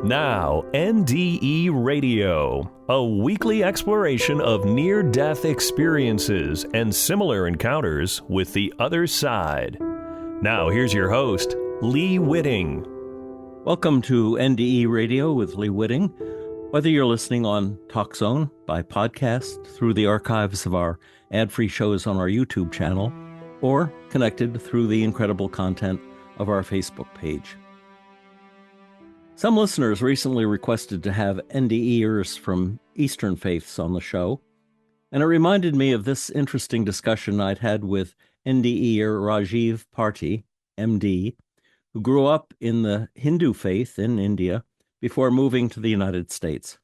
Now, NDE Radio, a weekly exploration of near-death experiences and similar encounters with the other side. Now, here's your host, Lee Witting. Welcome to NDE Radio with Lee Witting. Whether you're listening on TalkZone, by podcast, through the archives of our ad-free shows on our YouTube channel, or connected through the incredible content of our Facebook page. Some listeners recently requested to have NDEers from Eastern faiths on the show, and it reminded me of this interesting discussion I'd had with NDEer Rajiv Parti, MD, who grew up in the Hindu faith in India before moving to the United States.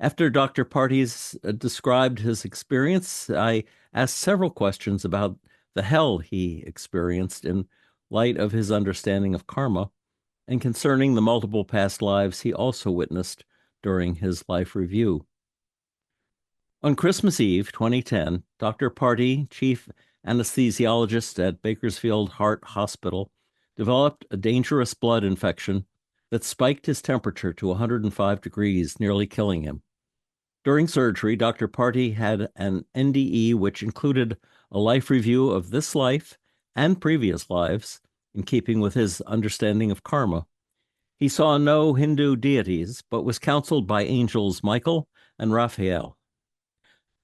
After Dr. Partis described his experience, I asked several questions about the hell he experienced in light of his understanding of karma, and concerning the multiple past lives he also witnessed during his life review. On Christmas Eve 2010, Dr. Parti, chief anesthesiologist at Bakersfield Heart Hospital, developed a dangerous blood infection that spiked his temperature to 105 degrees, nearly killing him. During surgery, Dr. Parti had an NDE which included a life review of this life and previous lives, in keeping with his understanding of karma. He saw no Hindu deities, but was counseled by angels Michael and Raphael.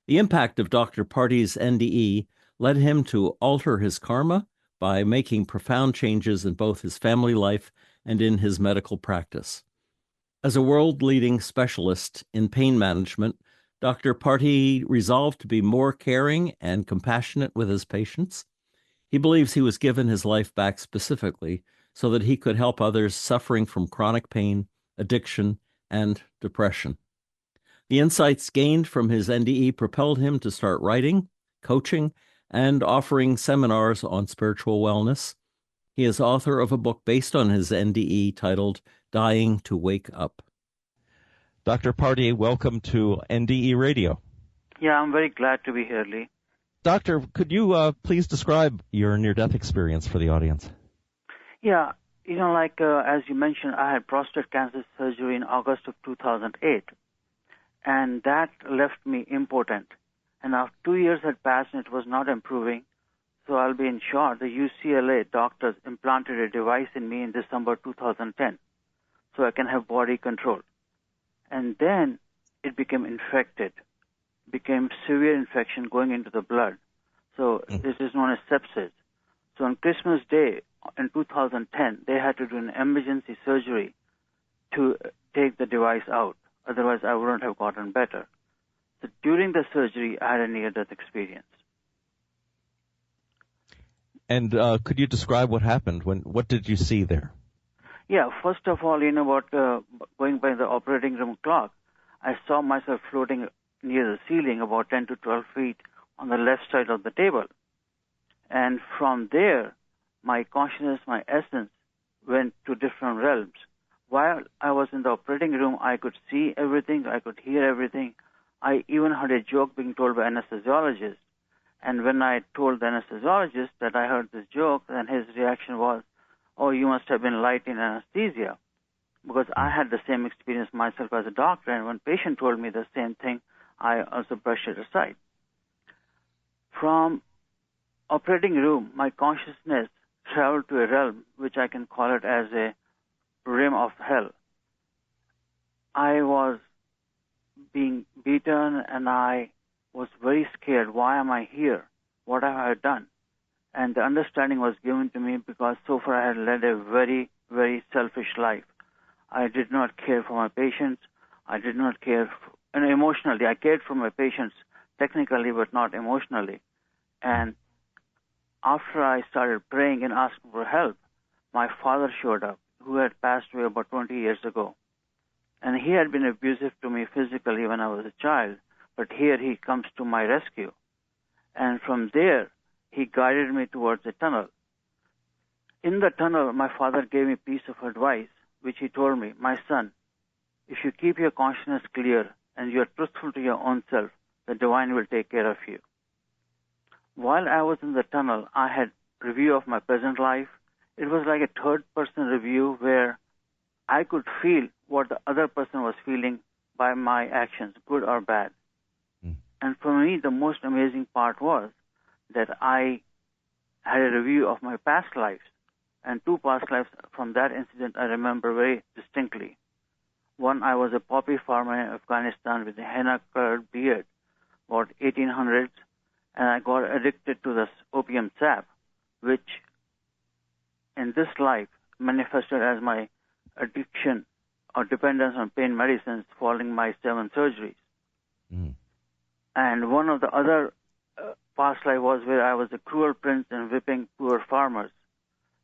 The impact of Dr. Parti's NDE led him to alter his karma by making profound changes in both his family life and in his medical practice. As a world-leading specialist in pain management, Dr. Parti resolved to be more caring and compassionate with his patients. He believes he was given his life back specifically so that he could help others suffering from chronic pain, addiction, and depression. The insights gained from his NDE propelled him to start writing, coaching, and offering seminars on spiritual wellness. He is author of a book based on his NDE titled Dying to Wake Up. Dr. Parti, welcome to NDE Radio. Yeah, I'm very glad to be here, Lee. Doctor, could you please describe your near-death experience for the audience? Yeah, as you mentioned, I had prostate cancer surgery in August of 2008, and that left me impotent. And now 2 years had passed and it was not improving, so I'll be in short. The UCLA doctors implanted a device in me in December 2010, so I can have body control. And then it became infected. Became severe infection going into the blood. So this is known as sepsis. So on Christmas Day in 2010, they had to do an emergency surgery to take the device out. Otherwise, I wouldn't have gotten better. So during the surgery, I had a near-death experience. And could you describe what happened? What did you see there? Yeah, first of all, going by the operating room clock, I saw myself floating near the ceiling, about 10 to 12 feet on the left side of the table. And from there, my consciousness, my essence, went to different realms. While I was in the operating room, I could see everything, I could hear everything. I even heard a joke being told by anesthesiologist. And when I told the anesthesiologist that I heard this joke, then his reaction was, "Oh, you must have been light in anesthesia." Because I had the same experience myself as a doctor, and when patient told me the same thing, I also brushed it aside. From operating room, my consciousness traveled to a realm which I can call it as a realm of hell. I was being beaten and I was very scared. Why am I here? What have I done? And the understanding was given to me because so far I had led a very, very selfish life. I did not care for my patients. I did not care and emotionally. I cared for my patients technically, but not emotionally. And after I started praying and asking for help, my father showed up, who had passed away about 20 years ago. And he had been abusive to me physically when I was a child, but here he comes to my rescue. And from there, he guided me towards a tunnel. In the tunnel, my father gave me a piece of advice, which he told me, "My son, if you keep your consciousness clear and you are truthful to your own self, the divine will take care of you." While I was in the tunnel, I had review of my present life. It was like a third-person review where I could feel what the other person was feeling by my actions, good or bad. And for me, the most amazing part was that I had a review of my past lives, and 2 past lives from that incident I remember very distinctly. One, I was a poppy farmer in Afghanistan with a henna-colored beard, about 1800s, and I got addicted to this opium sap, which in this life manifested as my addiction or dependence on pain medicines following my 7 surgeries. And one of the other past life was where I was a cruel prince and whipping poor farmers.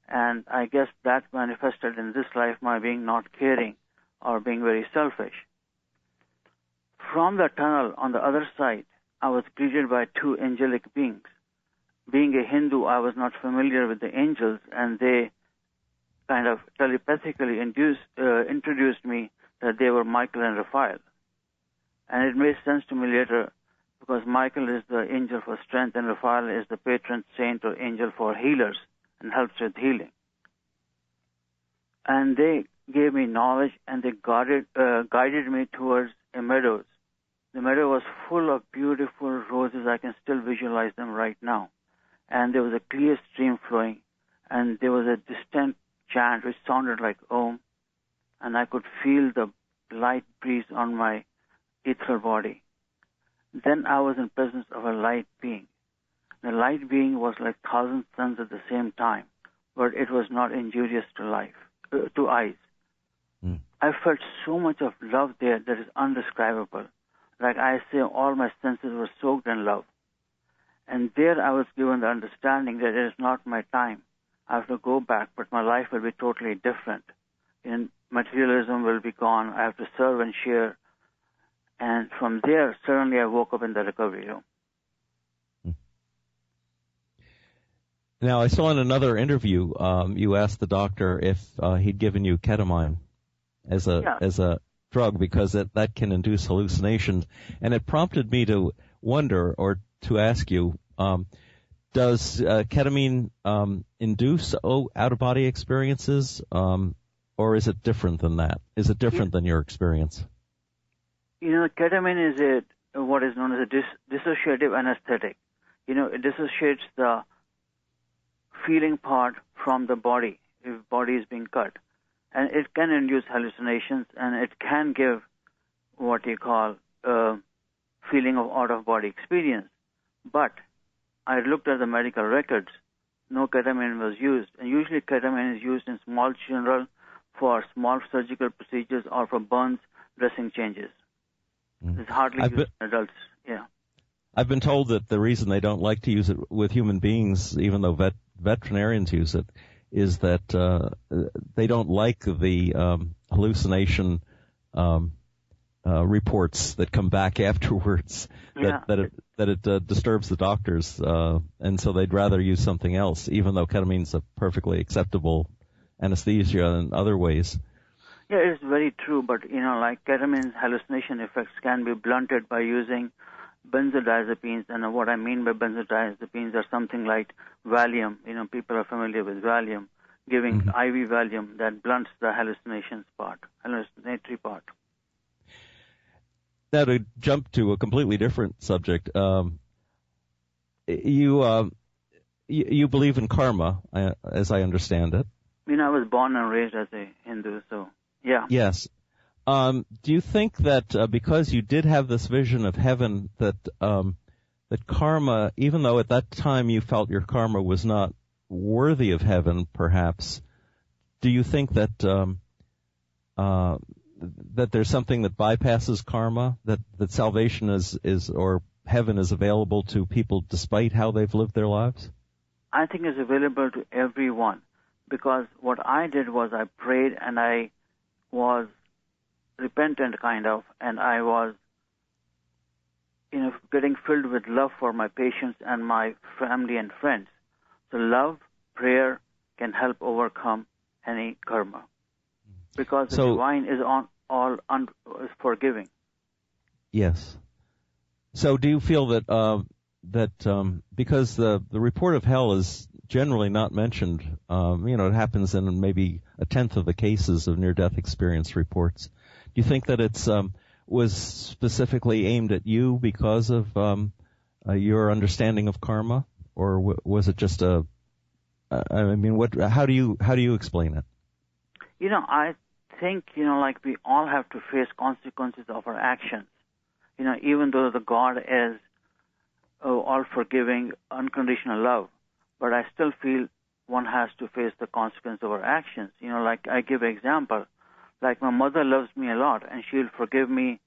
And I guess that manifested in this life my being not caring or being very selfish. From the tunnel on the other side, I was greeted by 2 angelic beings. Being a Hindu, I was not familiar with the angels, and they kind of telepathically introduced me that they were Michael and Raphael. And it made sense to me later, because Michael is the angel for strength and Raphael is the patron saint or angel for healers and helps with healing. And they gave me knowledge, and they guided me towards a meadow. The meadow was full of beautiful roses. I can still visualize them right now. And there was a clear stream flowing, and there was a distant chant which sounded like Om, and I could feel the light breeze on my ethereal body. Then I was in presence of a light being. The light being was like 1,000 suns at the same time, but it was not injurious to eyes. I felt so much of love there that is indescribable. Like I say, all my senses were soaked in love. And there I was given the understanding that it is not my time. I have to go back, but my life will be totally different. And materialism will be gone. I have to serve and share. And from there, suddenly I woke up in the recovery room. Now, I saw in another interview, you asked the doctor if he'd given you ketamine as a drug, because that can induce hallucinations. And it prompted me to wonder, or to ask you, does ketamine induce out-of-body experiences, or is it different than that? Is it different than your experience? Ketamine is what is known as a dissociative anesthetic. It dissociates the feeling part from the body, if body is being cut. And it can induce hallucinations, and it can give what you call feeling of out-of-body experience. But I looked at the medical records. No ketamine was used. And usually ketamine is used in small children for small surgical procedures or for burns, dressing changes. It's hardly used in adults. Yeah. I've been told that the reason they don't like to use it with human beings, even though veterinarians use it, is that they don't like the hallucination reports that come back afterwards, that it disturbs the doctors, and so they'd rather use something else, even though ketamine's a perfectly acceptable anesthesia in other ways. Yeah, it's very true, but like ketamine's hallucination effects can be blunted by using benzodiazepines, and what I mean by benzodiazepines are something like Valium. People are familiar with Valium, giving IV Valium that blunts the hallucinatory part. Now, to jump to a completely different subject, you believe in karma, as I understand it. I was born and raised as a Hindu, so yeah. Yes. Do you think that because you did have this vision of heaven, that karma, even though at that time you felt your karma was not worthy of heaven, perhaps, do you think that that there's something that bypasses karma, that salvation is or heaven is available to people despite how they've lived their lives? I think it's available to everyone, because what I did was I prayed and I was repentant kind of, and I was getting filled with love for my patients and my family and friends. So love, prayer can help overcome any karma, because the divine is is forgiving. Yes. So do you feel that because the report of hell is generally not mentioned, it happens in maybe 1/10 of the cases of near-death experience reports. you think that it's was specifically aimed at you because of your understanding of karma, or was it just a? I mean, how do you explain it? I think like we all have to face consequences of our actions. Even though the God is all forgiving, unconditional love, but I still feel one has to face the consequence of our actions. Like I give an example, like my mother loves me a lot and she'll forgive me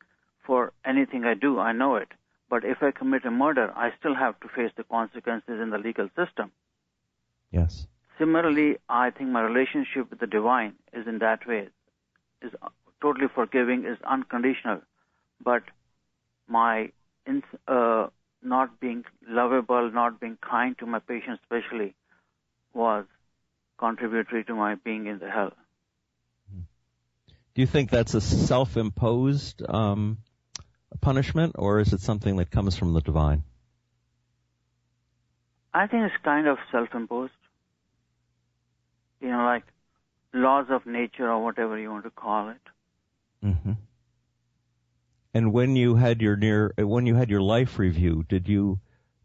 for anything I do. I know it. But if I commit a murder, I still have to face the consequences in the legal system. Yes. Similarly, I think my relationship with the divine is in that way, is totally forgiving, is unconditional. But my not being lovable, not being kind to my patients especially, was contributory to my being in the hell. Do you think that's a self-imposed punishment, or is it something that comes from the divine? I think it's kind of self-imposed. Like laws of nature or whatever you want to call it. Mm-hmm. And when you had your life review, did you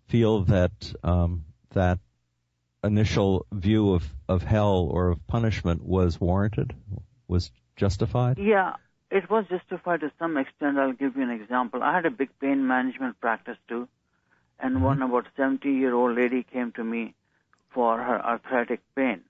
feel that that initial view of hell or of punishment was warranted, was justified? Yeah, it was justified to some extent. I'll give you an example. I had a big pain management practice too, and one about 70-year-old lady came to me for her arthritic pain,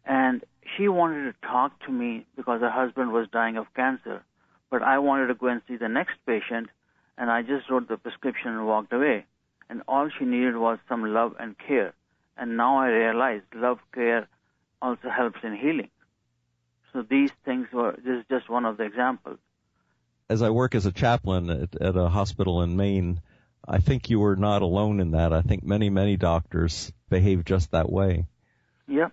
and she wanted to talk to me because her husband was dying of cancer, but I wanted to go and see the next patient, and I just wrote the prescription and walked away, and all she needed was some love and care. And now I realize love, care also helps in healing. So these things this is just one of the examples. As I work as a chaplain at a hospital in Maine, I think you were not alone in that. I think many, many doctors behave just that way. Yep.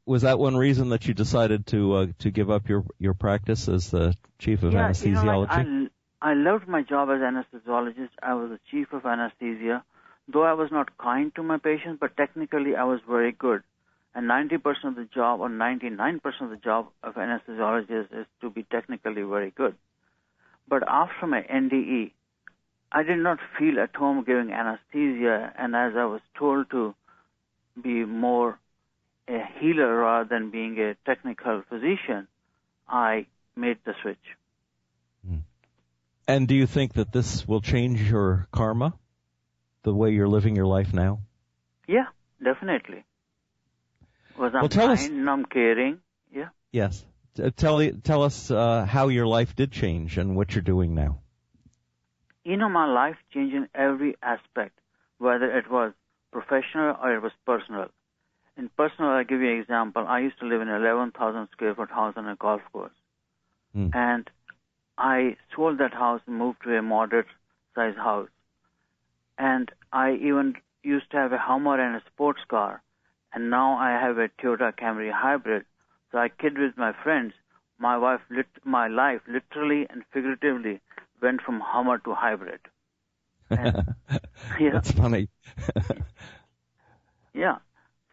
Was that one reason that you decided to give up your practice as the chief of anesthesiology? I loved my job as anesthesiologist. I was the chief of anesthesia. Though I was not kind to my patients, but technically I was very good. And 90% of the job, or 99% of the job of anesthesiologist is to be technically very good. But after my NDE, I did not feel at home giving anesthesia, and as I was told to be more a healer rather than being a technical physician, I made the switch. And do you think that this will change your karma, the way you're living your life now? Yeah, definitely. Because I'm kind and I'm caring. Yeah. Yes. Tell us how your life did change and what you're doing now. My life changed in every aspect, whether it was professional or it was personal. In personal, I'll give you an example. I used to live in an 11,000 square foot house on a golf course. And I sold that house and moved to a moderate size house. And I even used to have a Hummer and a sports car. And now I have a Toyota Camry hybrid. So I kid with my friends. My life literally and figuratively went from Hummer to hybrid. And, yeah. That's funny. Yeah.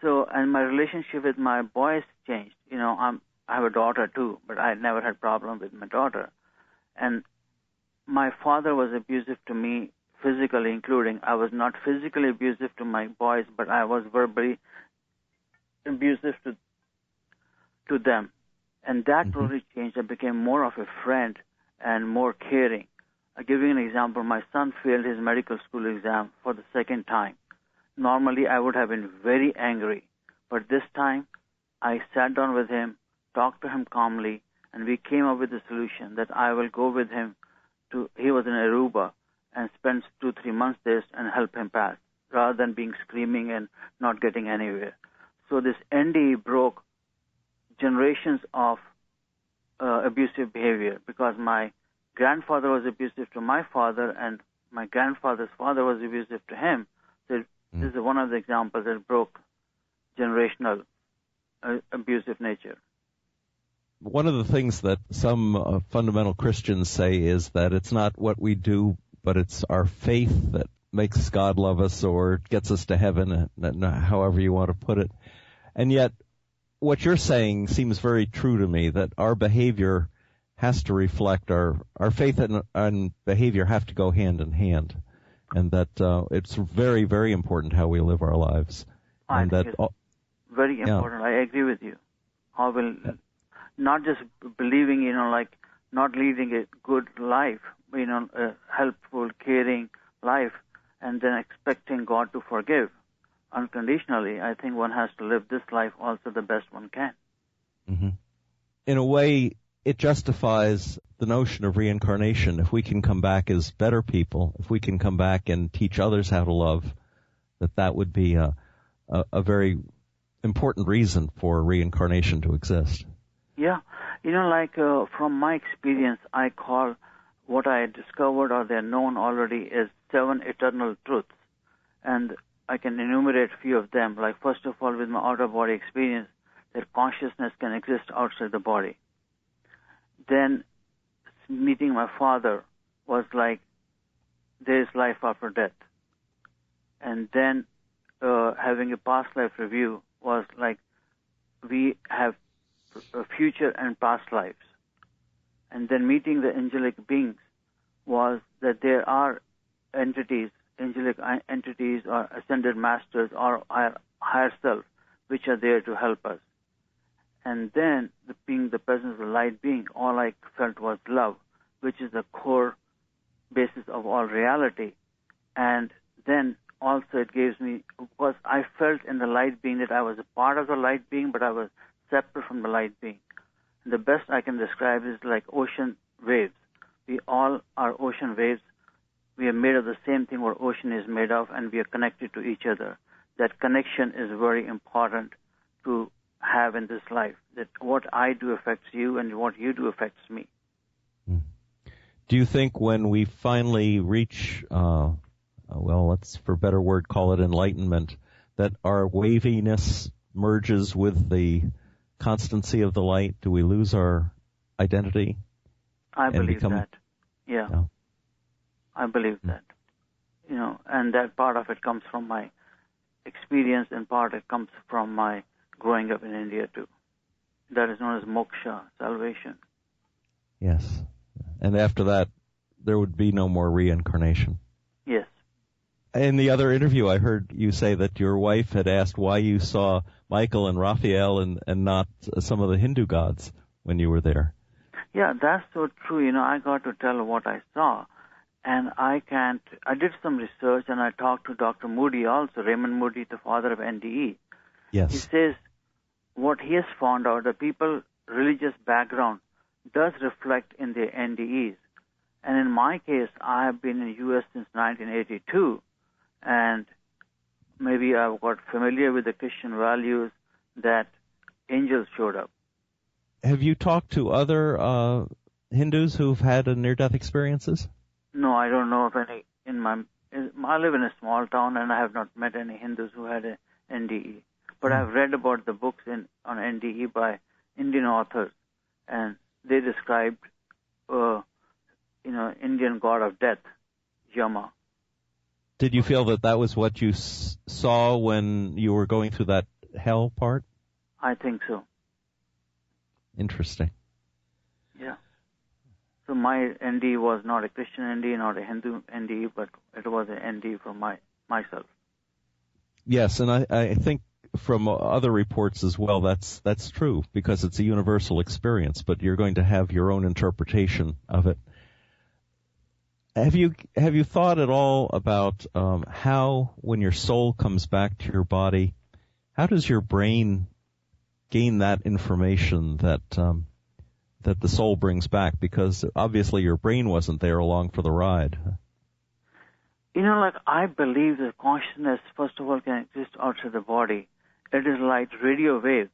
So, and my relationship with my boys changed. I have a daughter too, but I never had problem with my daughter. And my father was abusive to me, physically including. I was not physically abusive to my boys, but I was verbally abusive to them. And that totally changed. I became more of a friend and more caring. I'll give you an example. My son failed his medical school exam for the second time. Normally, I would have been very angry. But this time, I sat down with him, talked to him calmly, and we came up with a solution that I will go with him he was in Aruba, and spend 2-3 months there and help him pass, rather than being screaming and not getting anywhere. So this NDE broke generations of abusive behavior, because my grandfather was abusive to my father, and my grandfather's father was abusive to him. So this is one of the examples that broke generational abusive nature. One of the things that some fundamental Christians say is that it's not what we do, but it's our faith that makes God love us or gets us to heaven, however you want to put it. And yet, what you're saying seems very true to me, that our behavior has to reflect our faith and behavior have to go hand in hand, and that it's very, very important how we live our lives. I think it's very important. I agree with you. How will not just believing, like not leading a good life, a helpful, caring life, and then expecting God to forgive unconditionally. I think one has to live this life also the best one can. Mm-hmm. In a way, it justifies the notion of reincarnation. If we can come back as better people, if we can come back and teach others how to love, that would be a very important reason for reincarnation to exist. Yeah. From my experience, I call what I discovered or they're known already as 7 eternal truths. And I can enumerate a few of them. Like, first of all, with my out-of-body experience, that consciousness can exist outside the body. Then meeting my father was like, there is life after death. And then having a past life review was like, we have a future and past lives. And then meeting the angelic beings was that there are entities, angelic entities or ascended masters or higher self, which are there to help us. And then being the presence of the light being, all I felt was love, which is the core basis of all reality. And then also it gives me, because I felt in the light being that I was a part of the light being, but I was separate from the light being. And the best I can describe is like ocean waves. We all are ocean waves. We are made of the same thing what ocean is made of, and we are connected to each other. That connection is very important to have in this life, that what I do affects you and what you do affects me. Do you think when we finally reach, let's, for a better word, call it enlightenment, that our waviness merges with the constancy of the light? Do we lose our identity? I believe that. Yeah. I believe that. And that part of it comes from my experience, and part it comes from my growing up in India too. That is known as moksha, salvation. Yes. And after that, there would be no more reincarnation. Yes. In the other interview, I heard you say that your wife had asked why you saw Michael and Raphael and not some of the Hindu gods when you were there. Yeah, that's so true. I got to tell what I saw. And I did some research, and I talked to Dr. Moody also, Raymond Moody, the father of NDE. Yes. He says what he has found out, the people's religious background does reflect in their NDEs. And in my case, I have been in the U.S. since 1982, and maybe I've got familiar with the Christian values that angels showed up. Have you talked to other Hindus who've had near-death experiences? No, I don't know of any. I live in a small town, and I have not met any Hindus who had an NDE. But I've read about the books on NDE by Indian authors, and they described, Indian god of death, Yama. Did you feel that was what you saw when you were going through that hell part? I think so. Interesting. Yeah. So my NDE was not a Christian NDE, not a Hindu NDE, but it was an NDE for myself. Yes, and I think from other reports as well, that's true, because it's a universal experience, but you're going to have your own interpretation of it. Have you thought at all about how, when your soul comes back to your body, how does your brain gain that information that the soul brings back? Because obviously your brain wasn't there along for the ride. I believe that consciousness, first of all, can exist outside the body. It is like radio waves,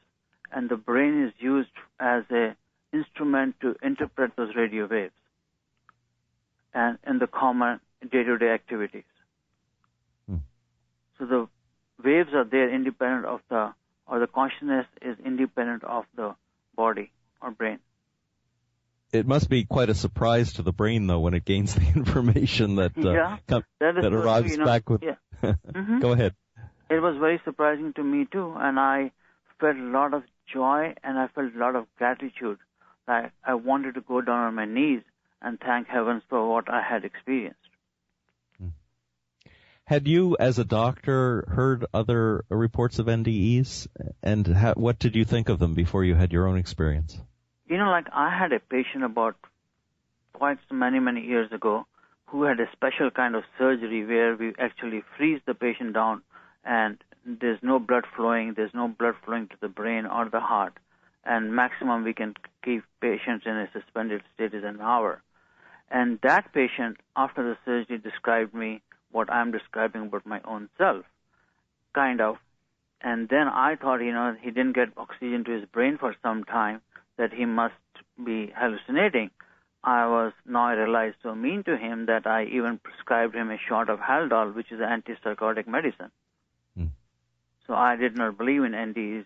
and the brain is used as an instrument to interpret those radio waves and in the common day-to-day activities. So the waves are there independent of the consciousness is independent of the body or brain. It must be quite a surprise to the brain, though, when it gains the information that arrives back with... Yeah. Mm-hmm. Go ahead. It was very surprising to me, too, and I felt a lot of joy and I felt a lot of gratitude I wanted to go down on my knees and thank heavens for what I had experienced. Had you, as a doctor, heard other reports of NDEs? And what did you think of them before you had your own experience? I had a patient about quite many years ago who had a special kind of surgery where we actually freeze the patient down and there's no blood flowing to the brain or the heart. And maximum we can keep patients in a suspended state is an hour. And that patient, after the surgery, described me what I'm describing about my own self, kind of. And then I thought, he didn't get oxygen to his brain for some time, that he must be hallucinating. I realized so mean to him that I even prescribed him a shot of Haldol, which is an antipsychotic medicine. So I did not believe in NDEs,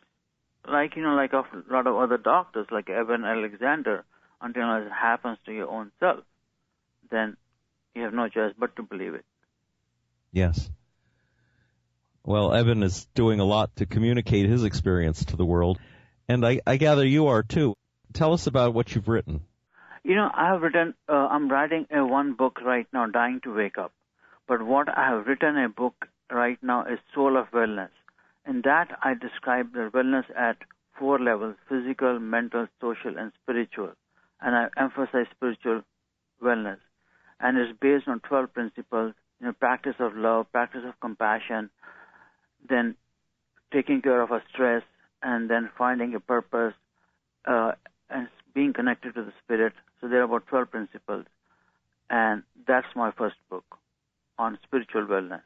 like a lot of other doctors, like Evan Alexander, until it happens to your own self. Then you have no choice but to believe it. Yes. Well, Evan is doing a lot to communicate his experience to the world, and I gather you are too. Tell us about what you've written. I have written, I'm writing one book right now, Dying to Wake Up. But what I have written a book right now is Soul of Wellness. In that, I describe the wellness at 4 levels: physical, mental, social, and spiritual. And I emphasize spiritual wellness. And it's based on 12 principles, practice of love, practice of compassion, then taking care of our stress, and then finding a purpose, and being connected to the spirit. So there are about 12 principles. And that's my first book on spiritual wellness.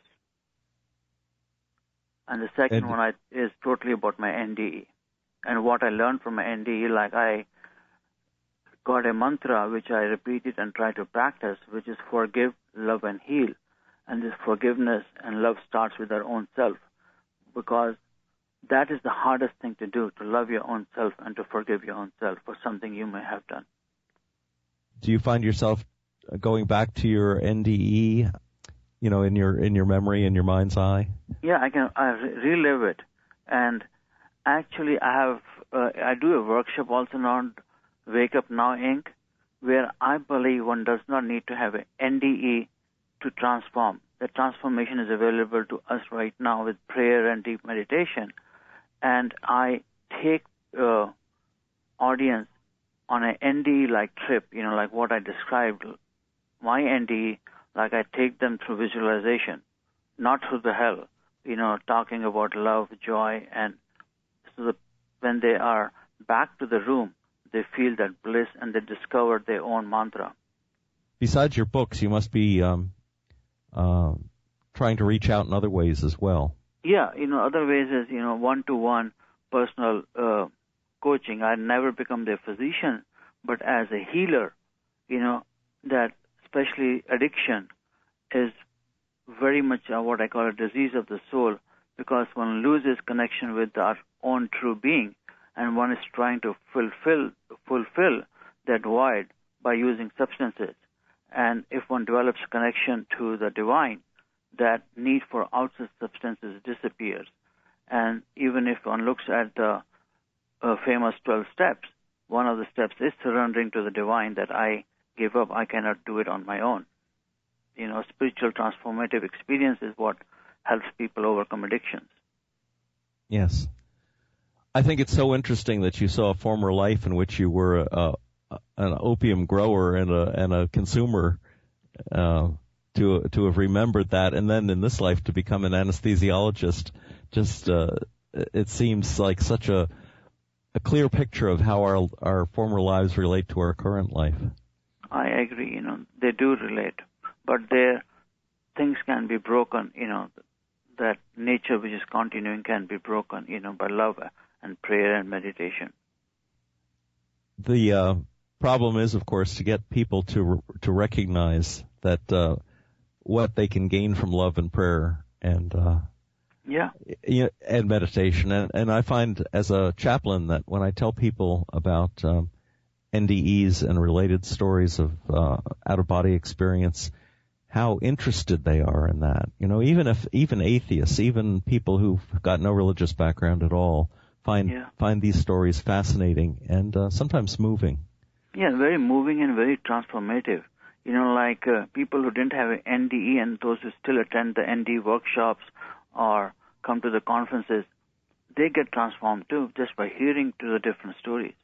And the second one is totally about my NDE. And what I learned from my NDE, like I got a mantra which I repeated and try to practice, which is forgive, love, and heal. And this forgiveness and love starts with our own self, because that is the hardest thing to do, to love your own self and to forgive your own self for something you may have done. Do you find yourself going back to your NDE, in your memory, in your mind's eye? Yeah, I relive it. And actually I do a workshop also on Wake Up Now Inc., where I believe one does not need to have an NDE to transform. The transformation is available to us right now with prayer and deep meditation. And I take audience on an NDE-like trip, like what I described, my NDE, like I take them through visualization, not through the hell, talking about love, joy, and so that when they are back to the room, they feel that bliss and they discover their own mantra. Besides your books, you must be trying to reach out in other ways as well. Yeah, other ways is, one-to-one personal coaching. I never become their physician, but as a healer, that especially addiction is very much what I call a disease of the soul, because one loses connection with our own true being, and one is trying to fulfill that void by using substances. And if one develops connection to the divine, that need for outside substances disappears. And even if one looks at the famous 12 steps, one of the steps is surrendering to the divine, that I give up, I cannot do it on my own. Spiritual transformative experience is what helps people overcome addictions. Yes. I think it's so interesting that you saw a former life in which you were an opium grower and a consumer, to have remembered that, and then in this life to become an anesthesiologist. It seems like such a clear picture of how our former lives relate to our current life. I agree, they do relate, but things can be broken, that nature which is continuing can be broken, by love and prayer and meditation. The problem is, of course, to get people to recognize that what they can gain from love and prayer and and meditation. And I find as a chaplain that when I tell people about NDEs and related stories of out-of-body experience, how interested they are in that. Even atheists, even people who've got no religious background at all, find these stories fascinating and sometimes moving. Yeah, very moving and very transformative. You know, like people who didn't have an NDE and those who still attend the NDE workshops or come to the conferences, they get transformed too just by hearing to the different stories.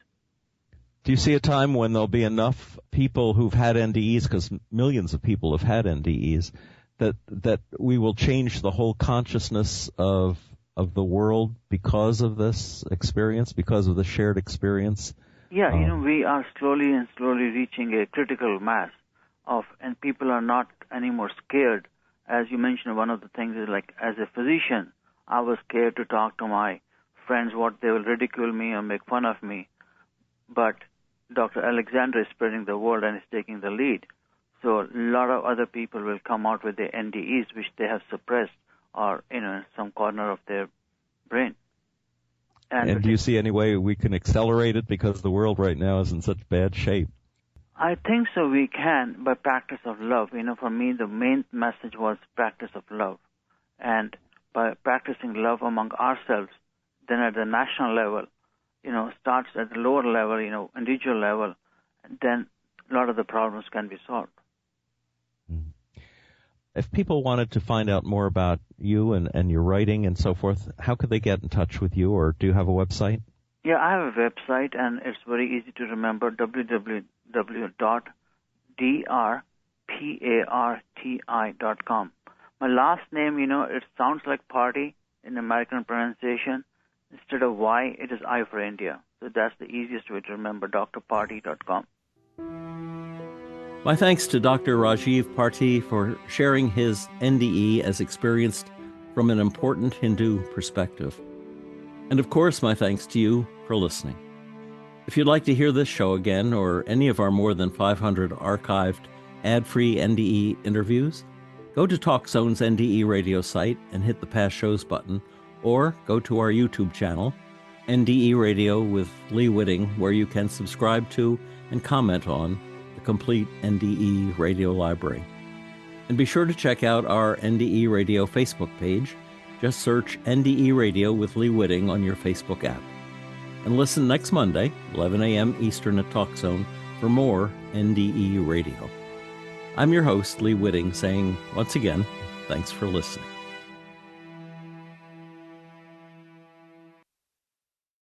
Do you see a time when there'll be enough people who've had NDEs, because millions of people have had NDEs, that we will change the whole consciousness of the world because of this experience, because of the shared experience? Yeah, we are slowly reaching a critical mass and people are not anymore scared. As you mentioned, one of the things is like, as a physician, I was scared to talk to my friends what they will ridicule me or make fun of me. But Dr. Alexander is spreading the word and is taking the lead. So a lot of other people will come out with their NDEs, which they have suppressed or, in some corner of their brain. And do you see any way we can accelerate it, because the world right now is in such bad shape? I think so we can, by practice of love. For me, the main message was practice of love. And by practicing love among ourselves, then at the national level, starts at the lower level, individual level, and then a lot of the problems can be solved. If people wanted to find out more about you and your writing and so forth, how could they get in touch with you, or do you have a website? Yeah, I have a website, and it's very easy to remember, www.drparti.com. My last name, it sounds like party in American pronunciation. Instead of Y, it is I for India. So that's the easiest way to remember, drparti.com. My thanks to Dr. Rajiv Parti for sharing his NDE as experienced from an important Hindu perspective. And of course, my thanks to you for listening. If you'd like to hear this show again, or any of our more than 500 archived ad-free NDE interviews, go to TalkZone's NDE Radio site and hit the Past Shows button, or go to our YouTube channel, NDE Radio with Lee Witting, where you can subscribe to and comment on the complete NDE Radio library. And be sure to check out our NDE Radio Facebook page. Just search NDE Radio with Lee Witting on your Facebook app. And listen next Monday, 11 a.m. Eastern at TalkZone, for more NDE Radio. I'm your host, Lee Witting, saying once again, thanks for listening.